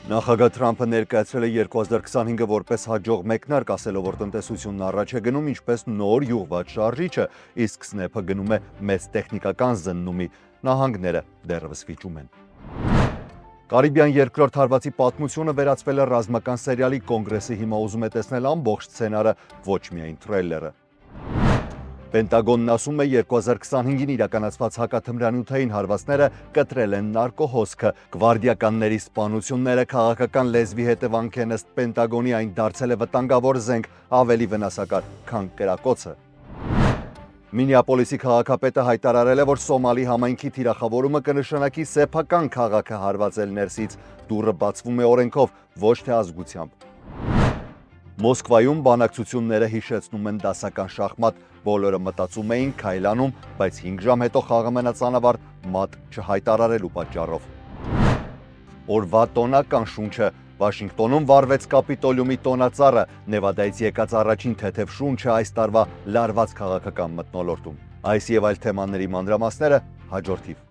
Նախագահ Թրամփը ներկայացրել է 2025-ը որպես հաջող մեկնարկ, ասելով, որ տնտեսությունն առաջ է գնում ինչպես նոր յուղված շարժիչը, իսկ Սնեփը գնում է մեծ տեխնիկական զննումի, նահանգները դեռևս վիճում են։ Կարիբյան երկրորդ հարվածի պատմությունը վերածվել է ռազմական սերիալի, կոնգրեսը հիմա ուզում է տեսնել ամբողջ սցենարը, ոչ միայն թրեյլերը։ Պենտագոնն ասում է 2025-ին իրականացված հակաթմրանյութային հարվածները կտրել են նարկոհոսքը, գվարդիականների սպանությունները քաղաքական լեզվի հետևանք են ըստ Պենտագոնի, այն դարձել է վտանգավոր զենք, ավելի վնասակար, քան կրակոցը։ Մինեապոլիսի քաղաքապետը հայտարարել է, որ Սոմալի համայնքի թիրախավորումը կնշանակի սեփական քաղաքը հարվածել ներսից, դուռը բացվում է օրենքով, ոչ թե ազգությամբ։ Մոսկվայում բանակցությունները հիշեցնում են դասական շախմատ, բոլորը մտածում էին քայլանում, բայց 5 ժամ հետո խաղը մնաց անավարտ մատ չհայտարարելու պատճառով։ Օրվա տոնական շունչը Վաշինգտոնում վառվեց Կապիտոլիումի տոնածառը, Նևադայից եկած առաջին թեթև շունչը այս տարվա լարված քաղաքական մթնոլորտում։ Այս եւ այլ թեմաների մանրամասները հաջորդիվ։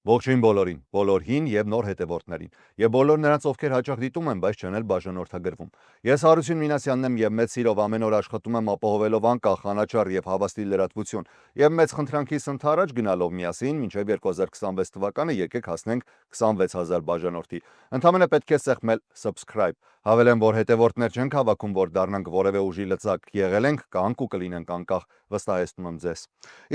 Ողջույն բոլորին, բոլոր հին եւ նոր հետևորդներին, եւ բոլոր նրանց, ովքեր հաճախ դիտում են, բայց չեն էլ բաժանորդագրվում։ Ես Հարություն Մինասյանն եմ եւ մեծ սիրով ամեն օր աշխատում եմ ապահովելով անկախ, անաչառ եւ հավաստի լրատվություն։ Եվ մեծ խնդրանքիս ընդառաջ գնալով միասին մինչեւ 2026 թվականը եկեք հասնենք 26000 բաժանորդի։ Ընդհանրապես պետք է սեղմել subscribe։ Հավելեմ, որ հետևորդներ չենք հավաքում, որ դառնանք որևէ ուժի լծակ, եղել ենք, կանք ու կլինենք անկախ, վստահեցնում եմ ձեզ։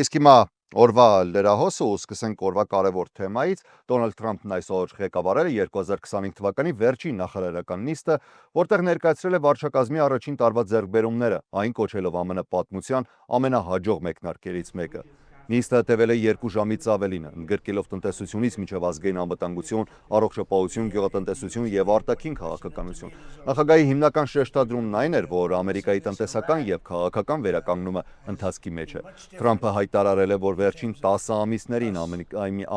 Իսկ հիմա օրվա լրահոսը ու սկսենք օրվա կարևոր թեմայից։ Դոնալդ Թրամփն այսօր ղեկավարել է 2025 թվականի վերջին նախարարական նիստը, որտեղ ներկայացրել է վարչակազմի առաջին տարվա ձեռքբերումները, այն կոչելով ԱՄՆ պատմության ամենահաջող մեկնարկերից մեկը։ Նիստը տևել է 2 ժամից ավելին, ընդգրկելով տնտեսությունից մինչև ազգային անվտանգություն, առողջապահություն, գյուղատնտեսություն եւ արտաքին քաղաքականություն։ Նախագահի հիմնական շեշտադրումն այն էր, որ Ամերիկայի տնտեսական եւ քաղաքական վերականգնումը ընթացքի մեջ է։ Թրամփը հայտարարել է, որ վերջին 10 ամիսներին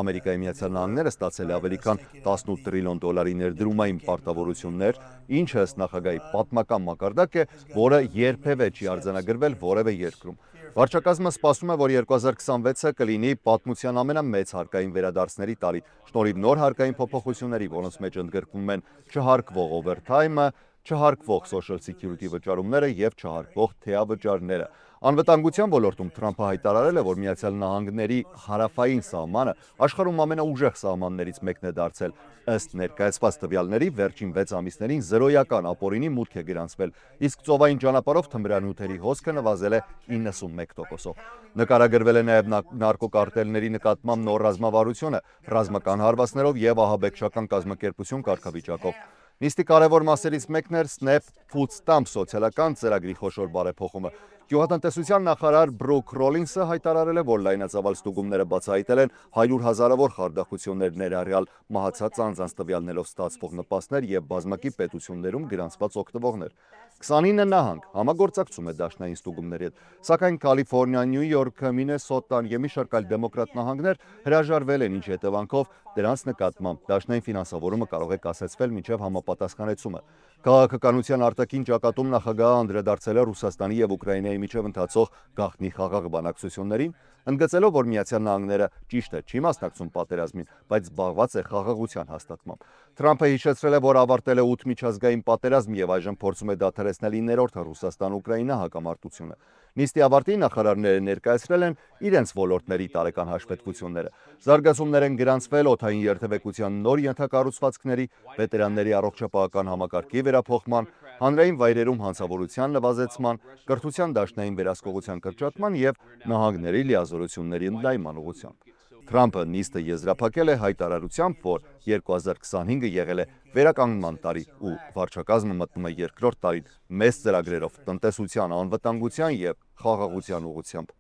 Ամերիկայի Միացյալ Նահանգները ստացել է ավելի քան 18 տրիլիոն դոլարի ներդրումային պարտավորություններ, ինչը ըստ նախագահի պատմական մակարդակ է, որը երբևէ չի արձանագրվել որևէ երկրում։ Վարչակազմը սպասում է, որ 2026-ը կլինի պատմության ամենամեծ հարկային վերադարձների տարի, շնորհիվ նոր հարկային փոփոխությունների, որոնց մեջ ընդգրկվում են չհարկվող օվերթայմը, չհարկվող social security վճարումները եւ չհարկվող թեավճարները։ Անվտանգության ոլորտում Թրամփը հայտարարել է, որ Միացյալ Նահանգների հարավային սահմանը աշխարհում ամենաուժեղ սահմաններից մեկն է դարձել։ Ըստ ներկայացված տվյալների, վերջին 6 ամիսներին զրոյական ապօրինի մուտք է գրանցվել, իսկ ծովային ճանապարհով թմրանյութերի հոսքը նվազել է 91%-ով։ Նկարագրվել է նաև նարկոկարտելների նկատմամբ նոր ռազմավարությունը, ռազմական հարվածներով եւ ահաբեկչական կազմակերպություն կարգավիճակով։ Նիստի կարևոր մասերից մեկն էր Snap Food Stamp սոցիալական ծրագրի խոշոր բարեփոխումը։ Գյուղատնտեսության նախարար Բրուք Ռոլինսը հայտարարել է, որ լայնածավալ ստուգումները բացահայտել են 100 հազարավոր խարդախություններ, ներառյալ մահացած անձանց տվյալներով ստացվող նպաստներ եւ բազմակի պետություններում գրանցված օգտվողներ։ 29 նահանգ համագործակցում է դաշնային ստուգումների հետ, սակայն Կալիֆոռնիա, Նյու Յորքը, Մինեսոտան եւ մի շարք այլ դեմոկրատ նահանգներ հրաժարվել են, ինչի հետևանքով դրանց նկատմամբ դաշնային ֆինանսավորումը կարող է կասեցվել մինչև համապատասխանեցումը։ Քաղաքականության արտաքին ճակատում նախագահը անդրադարձել է Ռուսաստանի եւ Ուկրաինայի միջև ընթացող գաղտնի խաղաղ բանակցություններին, ընդգծելով, որ Միացյալ Նահանգները ճիշտ է չի մասնակցում պատերազմին, բայց զբաղված է խաղաղության հաստատմամբ։ Թրամփը հիշեցրել է, որ ավարտել է 8 միջազգային պատերազմ եւ այժմ փորձում է դադարեցնել 9-րդ Ռուսաստան-Ուկրաինա հակամարտությունը։ Նիստի ավարտին նախարարները ներկայացրել են իրենց ոլորտների տարեկան հաշվետվությունները։ Զարգացումներ են գրանցվել օդային երթևեկության նոր ենթակառուցվածքների, վետերանների առողջապահական համակարգի վերափոխման, հանրային վայրերում հանցավորության նվազեցման, կրթության դաշնային վերահսկողության կրճատման եւ նահանգների լիազորությունների ընդլայնման ուղղությամբ։ Թրամփը նիստը եզրափակել է հայտարարությամբ, որ 2025-ը եղել է վերականգնման տարի ու վարչակազմը մտնում է երկրորդ տարին մեծ ծրագրերով տնտեսության, անվտանգության եւ խաղաղության ուղղությամբ։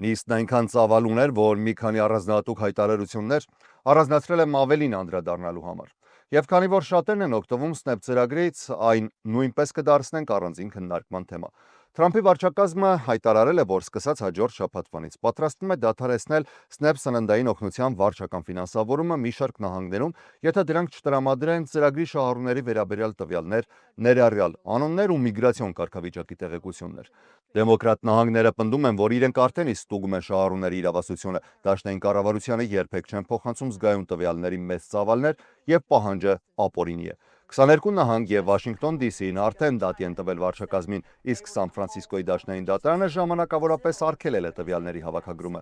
Նիստն այնքան ծավալուն էր, որ մի քանի առանձնահատուկ հայտարարություններ առանձնացրել եմ ավելին անդրադառնալու համար։ Եվ քանի որ շատերն են օգտվում Snap ծրագրից, այն նույնպես կդարձնենք առանձին քննարկման թեմա։ Թրամփի վարչակազմը հայտարարել է, որ սկսած հաջորդ շաբաթվանից պատրաստվում է դադարեցնել SNAP սննդային օգնության վարչական ֆինանսավորումը մի շարք նահանգներում, եթե դրանք չտրամադրեն ծրագրի շահառուների վերաբերյալ տվյալներ, ներառյալ անուններ ու միգրացիոն կարգավիճակի տեղեկություններ։ Դեմոկրատ նահանգները պնդում են, որ իրենք արդեն իսկ ստուգում են շահառուների իրավասությունը, դաշնային կառավարությանը երբեք չեն փոխանցում զգայուն տվյալների մեծ ծավալներ եւ պահանջը ապօրինի է։ 22 նահանգ եւ Վաշինգտոն DC-ն արդեն դատի են տվել վարչակազմին, իսկ Սան Ֆրանցիսկոյի դաշնային դատարանը ժամանակավորապես արգելել է տվյալների հավաքագրումը։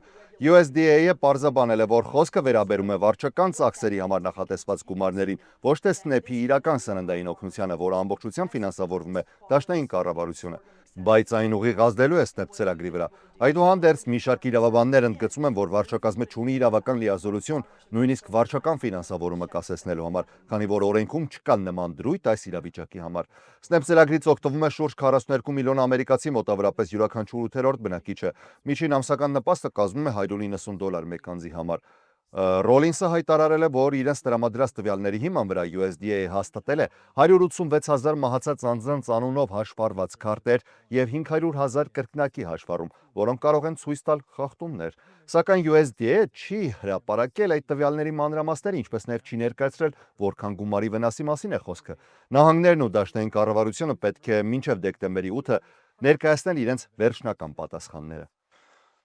USDA-ը պարզաբանել է, որ խոսքը վերաբերում է վարչական ծախսերի համար նախատեսված գումարներին, ոչ թե SNAP-ի իրական սննդային օգնությանը, որը ամբողջությամբ ֆինանսավորվում է դաշնային կառավարությունը, բայց այն ուղիղ ազդելու է SNAP ծրագրի վրա։ Այդուհանդերձ մի շարք իրավաբաններ ընդգծում են, որ վարչակազմը չունի իրավական լիազորություն նույնիսկ վարչական ֆինանսավորումը կասեցնելու համար, քանի որ օրենքում չկան նման դրույթ այս իրավիճակի համար։ SNAP ծրագրից օգտվում է շուրջ 42 միլիոն ամերիկացի, մոտավորապես յուրաքանչյուր 8-րդ բնակիչը։ Միջին ամսական նպաստը կազմում է $190 մեկ անձի համար։ Ռոլինսը հայտարարել է, որ իրենց տրամադրած տվյալների հիման վրա USDA-ը հաստատել է 180,000 մահացած անձանց անունով հաշվառված քարտեր եւ 500,000 կրկնակի հաշվառում, որոնք կարող են ցույց տալ խախտումներ։ Սակայն USDA-ը չի հրապարակել այդ տվյալների մանրամասները, ինչպես նաև չի ներկայացրել, որքան գումարի վնասի մասին է խոսքը։ Նահանգներն ու դաշնային կառավարությունը պետք է մինչև դեկտեմբերի 8-ը ներկայացնեն իրենց վերջնական պատասխանները։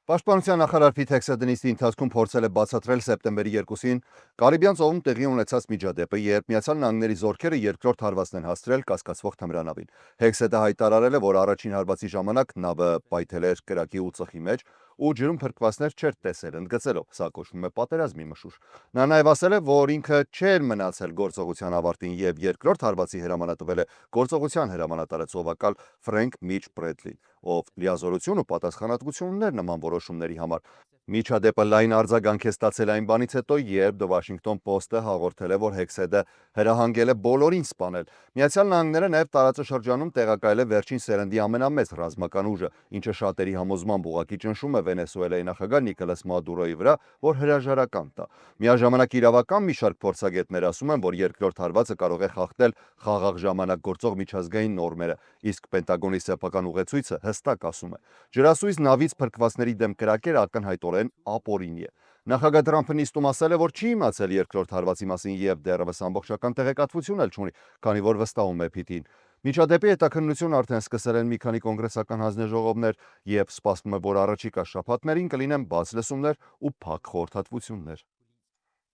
Պաշտպանության նախարար Փիթ Հեքսեդենիսի ընթացքում փորձել է բացատրել սեպտեմբերի 2-ին Կարիբյան ծովում տեղի ունեցած միջադեպը, երբ Միացյալ Նահանգների զորքերը երկրորդ հարվածն են հասցրել կասկածվող թմրանավին։ Հեքսեդը հայտարարել է, որ առաջին հարվածի ժամանակ նավը պայթել էր կրակի ու ծխի մեջ ու ջրում փրկվածներ չէր տեսել, ընդգծելով, սա կոչվում է պատերազմի մշուշ։ Նա նաև ասել է, որ ինքը չէր մնացել գործողության ավարտին եւ երկրորդ հարվածի հրամանատվել է գործողության հրամանատարը ծովակալ Ֆրենկ Միչ Բրեդլին, ով լիազորություն ու պատասխանատվություն ուներ նման որոշումների համար։ Միջադեպը լայն արձագանք է ստացել այն բանից հետո, երբ The Washington Post-ը հաղորդել է, որ Հեքսեդը հրահանգել է բոլորին սպանել։ Միացյալ Նահանգները նաև տարածաշրջանում տեղակայել է վերջին սերնդի ամենամեծ ռազմական ուժը, ինչը շատերի համոզմամբ ուղղակի ճնշում է Վենեսուելայի նախագահ Նիկոլաս Մադուրոյի վրա, որ հրաժարական տա։ Միաժամանակ իրավական մի շարք փորձագետներ ասում են, որ երկրորդ հարվածը կարող է խախտել խաղաղ ժամանակ գործող միջազգային նորմերը, իսկ Պենտագոնի սեփական ուղեցույցը հստակ ասում է. ջրասույզ նավից փրկվածների դեմ կրակել ակնհայտորեն ապօրինի է։ Նախագահ Թրամփը նիստում ասել է, որ չի իմացել երկրորդ հարվածի մասին եւ դեռևս ամբողջական տեղեկատվություն էլ չունի, քանի որ վստահում է Փիթին։ Միջադեպի հետաքննություն արդեն սկսել են մի քանի կոնգրեսական հանձնաժողովներ եւ սպասվում է, որ առաջիկա շաբաթներին կլինեն բաց լսումներ ու փակ խորհրդատվություններ։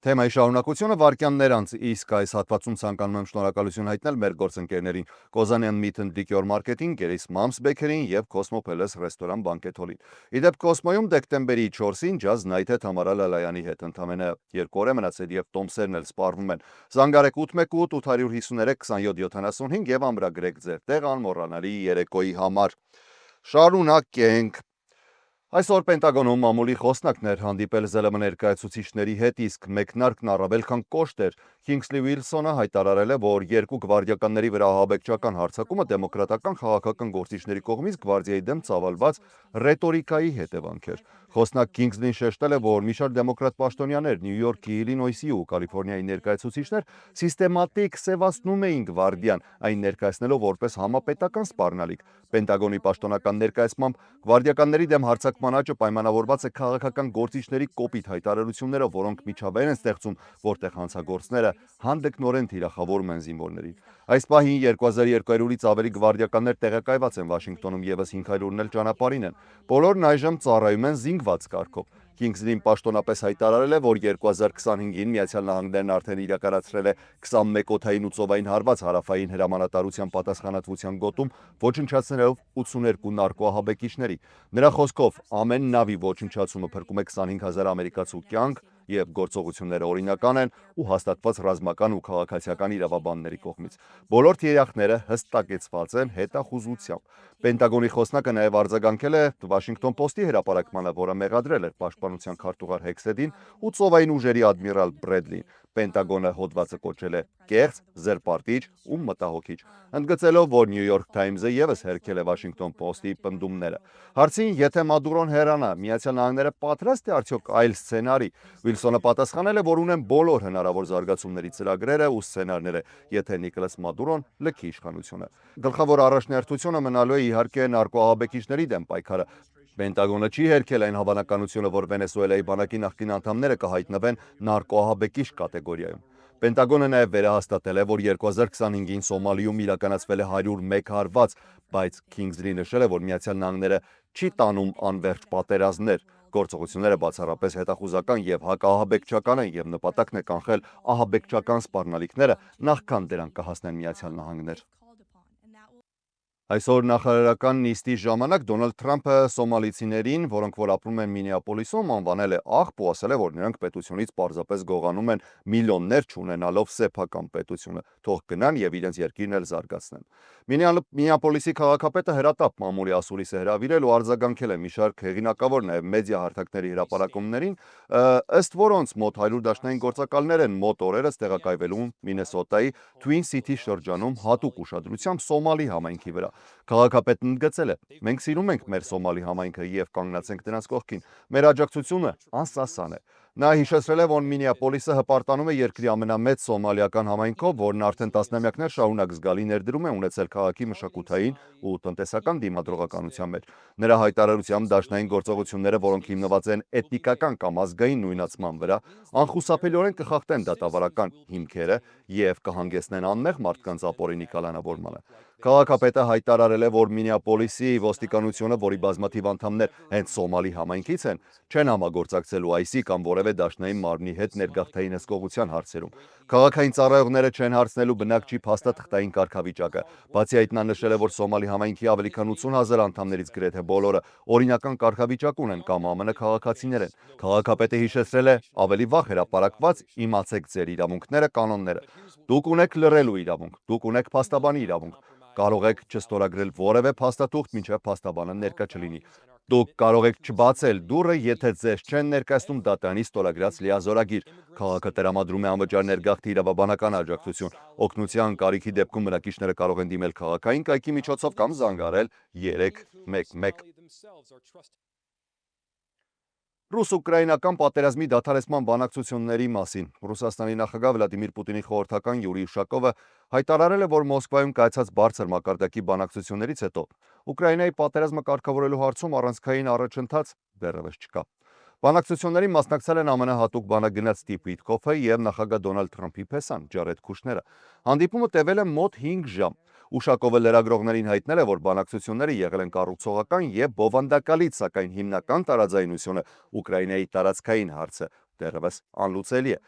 Թեմայի շարունակությունը վարքյաններ անց, իսկ այս հատվածում ցանկանում եմ շնորհակալություն հայտնել մեր գործընկերներին Կոզանյան Meat and Liquor Marketing, Գերիս Moms Bakery-ին եւ Cosmo Palace ռեստորան Banquet Hall-ին։ Իդեպ Cosmo-ում դեկտեմբերի 4-ին Jazz Night-ը Թամարա Լալայանի հետ ընդամենը 2 օր է մնացել եւ տոմսերն էլ սպառվում են։ Զանգարեք 818 853 2775 եւ ամրագրեք ձեր տեղ անմոռանալի երեկոյի համար։ Շարունակենք։ Այսօր Պենտագոնում մամուլի խոսնակն էր հանդիպել ԶԼՄ ներկայացուցիչների հետ, իսկ մեկնարկն առավել քան կոշտ էր։ Քինգսլի Ուիլսոնը հայտարարել է, որ երկու գվարդիականների վրա ահաբեկչական հարձակումը դեմոկրատական քաղաքական գործիչների կողմից գվարդիայի դեմ ծավալված ռետորիկայի հետևանք էր։ Խոսնակ Քինգսլին շեշտել է, որ մի շարք դեմոկրատ պաշտոնյաներ Նյու Յորքի, Իլինոյսի ու Կալիֆոռնիայի ներկայացուցիչներ սիստեմատիկ սևացնում էին գվարդիան, այն ներկայացնելով որպես համապետական սպառնալիք։ Պենտագոնի պաշտոնական ներկայացմամբ գվարդիականների դեմ հարձակման աճը պայմանավորված է քաղաքական գործիչների կոպիտ հայտարարություններով, որոնք միջավայր են ստեղծում, որտեղ հանցագործները հանդգնորեն թիրախավորում են զինվորներին։ Այս պահին 2200-ից ավելի գվարդիականներ տեղակայված են Վաշինգտոնում, եւս 500-ն էլ ճանապարհին են։ Բոլորն այժմ ծառայում են զինված կարգով։ Քինգսլին պաշտոնապես հայտարարել է, որ 2025-ին Միացյալ Նահանգներն արդեն իրականացրել է 21 օդային ու ծովային հարված հարավային հրամանատարության պատասխանատվության գոտում, ոչնչացնելով 82 նարկոահաբեկիչների։ Նրա խոսքով ամեն նավի ոչնչացումը փրկում է 25,000 ամերիկացու կյանք եւ գործողությունները օրինական են ու հաստատված ռազմական ու քաղաքացիական իրավաբանների կողմից։ Բոլոր թիրախները հստակեցված են հետախուզությամբ։ Պենտագոնի խոսնակը նաև արձագանքել է Washington Post-ի հրապարակմանը, որը մեղադրել էր պաշտպանության քարտուղար Հեքսեդին ու ծովային ուժերի ադմիրալ Բրեդլին։ Պենտագոնը հոդվածը կոչել է կեղծ, զրպարտիչ ու մտահոգիչ, ընդգծելով, որ New York Times-ը ևս հերքել է Washington Post-ի պնդումները։ Հարցին, եթե Մադուրոն հեռանա, Միացյալ Նահանգները պատրաստ է արդյոք այլ սցենարի, Վիլսոնը պատասխանել է, որ ունեն բոլոր հնարավոր զարգացումների ծրագրերը ու սցենարները, եթե Նիկոլաս Մադուրոն լքի իշխանությունը։ Գլխավոր առաջնահերթությունը մնալու է իհարկե նարկոահաբեկիչների դեմ պայքարը։ Պենտագոնը չի հերքել այն հավանականությունը, որ Վենեսուելայի բանակի նախկին անդամները կհայտնվեն նարկոահաբեկիչ կատեգորիայում։ Պենտագոնը նաև վերահաստատել է, որ 2025-ին Սոմալիում իրականացվել է 101 հարված, բայց Քինգսլի նշել է, որ Միացյալ Նահանգները չի տանում անվերջ պատերազմներ։ Գործողությունները բացառապես հետախուզական եւ հակաահաբեկչական են եւ նպատակն է կանխել ահաբեկչական սպառնալիքները նախքան դրանք կհասնեն Միացյալ Նահանգներ։ Այսօր նախարարական նիստի ժամանակ Դոնալդ Թրամփը սոմալիցիներին, որոնք որ ապրում են Մինեապոլիսում, անվանել է աղբ ու ասել է, որ նրանք պետությունից պարզապես գողանում են միլիոններ չունենալով սեփական պետությունը, թող գնան եւ իրենց երկիրն էլ զարգացնեն։ Մինեապոլիսի քաղաքապետը հրատապ մամուլի ասուլիս է հրավիրել ու արձագանքել է մի շարք հեղինակավոր նաև մեդիա հարթակների հրապարակումներին, ըստ որոնց մոտ 100 դաշնային գործակալներ են մոտ օրերս տեղակայվելու Մինեսոտայի Twin City շրջանում հատուկ ուշադրությամբ Սոմալի համայնքի վրա։ Քաղաքապետն ընդգծել է. «Մենք սիրում ենք մեր Սոմալի համայնքը եւ կանգնած ենք նրանց կողքին։ Մեր աջակցությունը անսասան է»։ Նա հիշեցրել է, որ Մինեապոլիսը հպարտանում է երկրի ամենամեծ սոմալիական համայնքով, որն արդեն տասնամյակներ շարունակ զգալի ներդրում է ունեցել քաղաքի մշակութային ու տնտեսական դիմադրողականության մեջ։ Նրա հայտարարությամբ դաշնային գործողությունները, որոնք հիմնված են էթնիկական կամ ազգային նույնացման վրա, անխուսափելիորեն կխախտեն դատավարական հիմքերը եւ կհանգեցնեն անմեղ մարդկանց ապօրինի կալանավորմանը։ Քաղաքապետը հայտարարել է, որ Մինեապոլիսի ոստիկանությունը, որի բազմաթիվ անդամներ հենց Սոմալի համայնքից են, չեն համագործակցելու IC կամ որևէ դաշնային մարմնի հետ ներգաղթային հսկողության հարցերում։ Քաղաքային ծառայողները չեն հարցնելու բնակչի փաստաթղթային կարգավիճակը։ Բացի այդ, նա նշել է, որ Սոմալի համայնքի ավելի քան 80,000 անդամներից գրեթե բոլորը օրինական կարգավիճակ ունեն կամ ԱՄՆ քաղաքացիներ են։ Քաղաքապետը հիշեցրել է ավելի վաղ հրապարակված «Իմացեք ձեր իրավունքները» կանոնները։ Դուք ունեք լռելու իրավունք, դուք ունեք փաստաբանի իրավունք, կարող եք չստորագրել որևէ փաստաթուղթ, մինչև փաստաբանը ներկա չլինի։ Դուք կարող եք չբացել դուռը, եթե ձեզ չեն ներկայացնում դատարանի ստորագրած լիազորագիր։ Քաղաքը տրամադրում է անվճար ներգաղթի իրավաբանական աջակցություն։ Օգնության կարիքի դեպքում բնակիչները կարող են դիմել քաղաքային կայքի միջոցով կամ զանգարել 311։ Ռուս-ուկրաինական պատերազմի դադարեցման բանակցությունների մասին Ռուսաստանի նախագահ Վլադիմիր Պուտինի խորհրդական Յուրի Ուշակովը հայտարարել է, որ Մոսկվայում կայացած բարձր մակարդակի բանակցություններից հետո Ուկրաինայի պատերազմը կարգավորելու հարցում առանցքային առաջընթաց դեռևս չկա։ Բանակցություններին մասնակցել են ԱՄՆ հատուկ բանագնաց Ստիվ Վիտկոֆը եւ նախագահ Դոնալդ Թրամփի փեսան Ջարեդ Քուշները։ Հանդիպումը տևել է մոտ 5 ժամ։ Ուշակովը լրագրողներին հայտնել է, որ բանակցությունները եղել են կառուցողական եւ բովանդակալից, սակայն հիմնական տարաձայնությունը Ուկրաինայի տարածքային հարցը դեռևս անլուծելի է։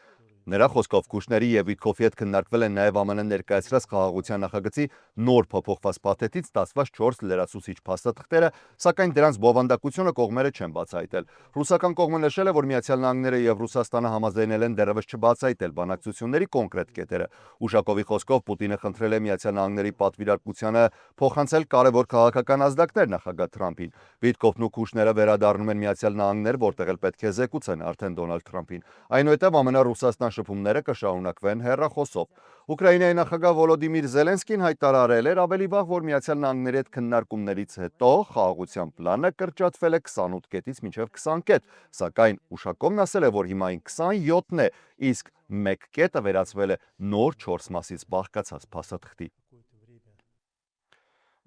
Նրա խոսքով Քուշների եւ Վիտկոֆի հետ քննարկվել են նաեւ ԱՄՆ ներկայացրած խաղաղության նախագծի նոր փոփոխված փաթեթից ստացված 4 լրացուցիչ փաստաթղթերը, սակայն դրանց բովանդակությունը կողմերը չեն բացահայտել։ Ռուսական կողմը նշել է, որ Միացյալ Նահանգները եւ Ռուսաստանը համաձայնել են դեռևս չբացահայտել բանակցությունների կոնկրետ կետերը։ Ուշակովի խոսքով Պուտինը խնդրել է Միացյալ Նահանգների պատվիրակությանը փոխանցել կարևոր քաղաքական ազդակներ նախագահ Թրամփին։ Վիտկոֆն ու Քուշները վերադառնում են Միացյալ Նահանգներ, որտեղ էլ պետք է զեկուցեն արդեն Դոնալդ Թրամփին։ Այնուհետև ԱՄՆ-Ռուսաստան շփումները կշարունակվեն հեռախոսով։ Ուկրաինայի նախագահ Վոլոդիմիր Զելենսկին հայտարարել էր ավելի վաղ, որ Միացյալ Նահանգների հետ քննարկումներից հետո խաղաղության պլանը կրճատվել է 28 կետից մինչև 20 կետ, սակայն Ուշակովն ասել է, որ հիմա այն 27-ն է, իսկ 1 կետը վերածվել է նոր 4 մասից բաղկացած փաստաթղթի։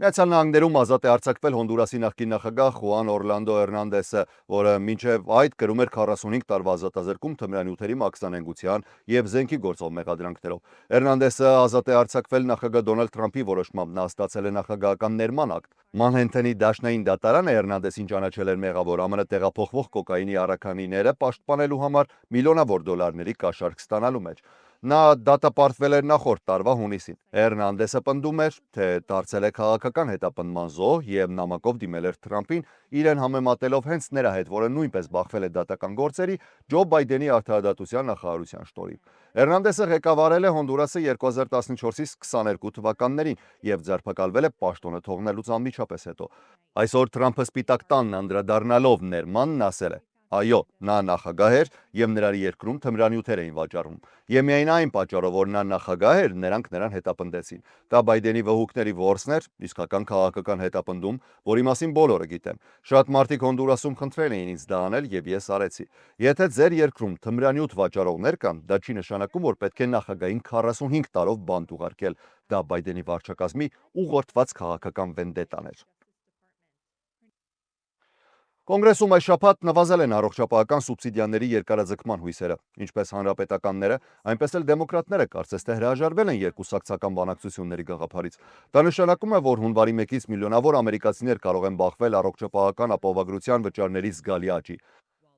Միացյալ Նահանգներում ազատ է արձակվել Հոնդուրասի նախկին նախագահ Խուան Օրլանդո Էրնանդեսը, որը մինչև այդ կրում էր 45 տարվա ազատազրկում թմրանյութերի մաքսանենգության եւ զենքի գործով մեղադրանքներով։ Էրնանդեսը ազատ է արձակվել նախագահ Դոնալդ Թրամփի որոշմամբ, նա ստացել է նախագահական ներման ակտ։ Մանհենթենի դաշնային դատարանը Էրնանդեսին ճանաչել էր մեղավոր ԱՄՆ տեղափոխվող կոկաինի առաքանիները պաշտպանելու համար միլիոնավոր դոլարների կաշառք ստանալու մեջ։ Նա դատապարտվել էր նախորդ տարվա հունիսին։ Էրնանդեսը պնդում էր, թե դարձել է քաղաքական հետապնդման զոհ եւ նամակով դիմել էր Թրամփին, իրեն համեմատելով հենց նրա հետ, որը նույնպես բախվել է դատական գործերի Ջո Բայդենի արդարադատության նախարարության շտորին։ Էրնանդեսը ղեկավարել է Հոնդուրասը 2014-ից 22 թվականներին եւ ձերբակալվել է պաշտոնը թողնելուց անմիջապես հետո։ Այսօր Թրամփը Սպիտակ տանն անդրադառնալով ներմանն ասել է. Այո, նա նախագահ էր եւ նրա երկրում թմրանյութեր էին վաճառվում։ Եվ միայն այն պատճառով, որ նա նախագահ էր, նրանք նրան հետապնդեցին։ Դա Բայդենի վհուկների որսն էր, իսկական քաղաքական հետապնդում, որի մասին բոլորը գիտեն։ Շատ մարդիկ Հոնդուրասում խնդրել էին ինձ դա անել եւ ես արեցի։ Եթե ձեր երկրում թմրանյութ վաճառողներ կան, դա չի նշանակում, որ պետք է նախագահին 45 տարով բանտ ուղարկել։ Դա Բայդենի վարչակազմի ուղղորդված քաղաքական վենդետան էր։ Կոնգրեսում այս շաբաթ նվազել են առողջապահական սուբսիդիաների երկարաձգման հույսերը, ինչպես հանրապետականները, այնպես էլ դեմոկրատները կարծես թե հրաժարվել են երկուսակցական բանակցությունների գաղափարից։ Դա նշանակում է, որ հունվարի 1-ից միլիոնավոր ամերիկացիներ կարող են բախվել առողջապահական ապահովագրության վճարների զգալի աճի։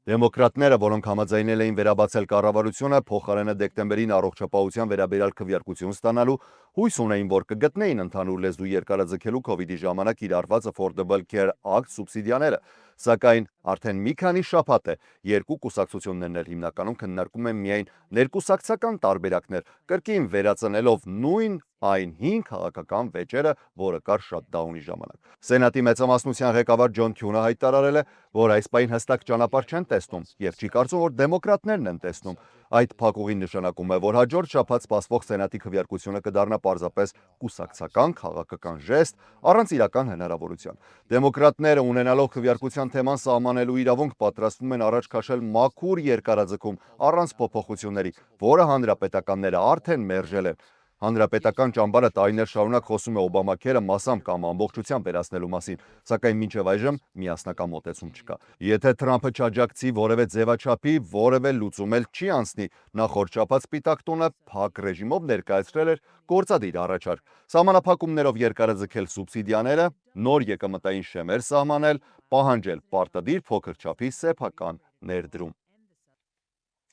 Դեմոկրատները, որոնք համաձայնել էին վերաբացել կառավարությունը, փոխարենը դեկտեմբերին առողջապահության վերաբերյալ քվեարկություն ստանալու, հույս ունեին, որ կգտնեին ընդհանուր լեզու երկարաձգելու COVID-ի ժամանակ կիրառված Affordable Care Act սուբսիդիաները, սակայն արդեն մի քանի շաբաթ է երկու կուսակցություններն էլ հիմնականում քննարկում են միայն ներկուսակցական տարբերակներ, կրկին վերածնելով նույն այն հին քաղաքական վեճերը, որը կար շատդաունի ժամանակ։ Սենատի մեծամասնության ղեկավար Ջոն Թյունը հայտարարել է, որ այս պահին հստակ ճանապարհ չեն տեսնում եւ չի կարծում, որ դեմոկրատներն են տեսնում։ Այդ փակուղին նշանակում է, որ հաջորդ շաբաթ սպասվող սենատի քվեարկությունը կդառնա պարզապես կուսակցական քաղաքական ժեստ առանց իրական հնարավորության։ Դեմոկրատները ունենալով քվեարկության թեման սահմանելու իրավունք պատրաստվում են առաջ քաշել մաքուր երկարաձգում առանց փոփոխությունների, որը հանրապետականները արդեն մերժել են։ Հանրապետական ճամբարը տարիներ շարունակ խոսում է Օբամաքերը մասամբ կամ ամբողջությամբ վերացնելու մասին, սակայն մինչև այժմ միասնական մոտեցում չկա։ Եթե Թրամփը չաջակցի որևէ ձևաչափի, որևէ լուծում էլ չի անցնի, նախորդ շաբաթ Սպիտակ տունը փակ ռեժիմով ներկայացրել էր գործադիր առաջարկ։ Սահմանափակումներով երկարաձգել սուբսիդիաները, նոր եկամտային շեմեր սահմանել, պահանջել պարտադիր փոքր չափի սեփական ներդրում։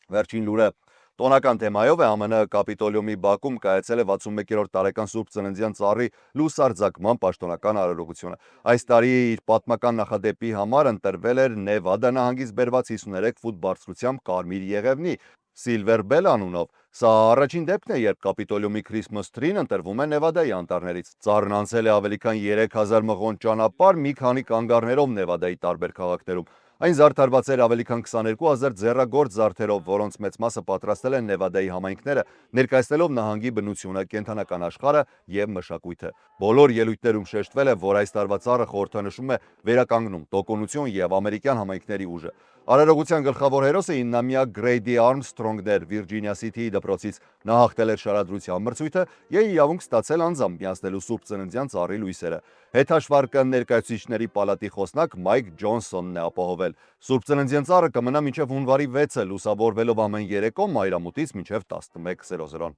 Վերջին լուրը տոնական թեմայով է ԱՄՆ Կապիտոլիումի բակում կայացել է 61-րդ տարեկան Սուրբ Ծննդյան ծառի լուսարձակման պաշտոնական արարողությունը։ Այս տարի իր պատմական նախադեպի համար ընտրվել էր Նևադա նահանգից բերված 53 ֆուտ բարձրությամբ կարմիր եղևնի Silver Bell անունով։ Սա առաջին դեպքն է, երբ Կապիտոլիումի Christmas tree-ն ընտրվում է Նևադայի անտառներից։ Ծառն անցել է ավելի քան 3000 մղոն ճանապարհ մի քանի կանգառներով Նևադայի տարբեր քաղաքներում։ Այն զարդարված էր ավելի քան 22,000 ձեռագործ զարդերով, որոնց մեծ մասը պատրաստել են Նևադայի համայնքները, ներկայացնելով նահանգի բնությունը, կենդանական աշխարհը եւ մշակույթը։ Բոլոր ելույթներում շեշտվել է, որ այս տարվա ծառը խորհրդանշում է վերականգնում, տոկունություն եւ ամերիկյան համայնքների ուժը։ Արարողության գլխավոր հերոսը 9-ամյա Գրեյդի Արմսթրոնգն էր Վիրջինիա Սիթիի դպրոցից։ Նա հաղթել էր շարադրության մրցույթը եւ իրավունք ստացել անձամբ միացնելու Սուրբ Ծննդյան ծառի լույսերը։ Հետհաշվարկը ներկայացուցիչների պալատի խոսնակ Մայք Ջոնսոնն է ապահովել։ Սուրբ Ծննդյան ծառը կմնա մինչև հունվարի 6-ը, լուսավորվելով ամեն երեկո մայրամուտից մինչև 11:00։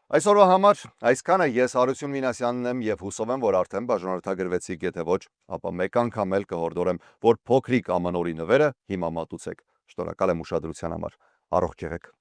Այսօրվա համար այսքանը։ Ես Հարություն Մինասյանն եմ եւ հուսով եմ, որ արդեն բաժանորդագրվեցիք, եթե ոչ, ապա մեկ անգամ էլ կհորդորեմ, որ փոքրիկ ամանորի նվերը հիմա մատուցեք։ Շնորհակալ եմ ուշադրության համար։ Առողջ եղեք։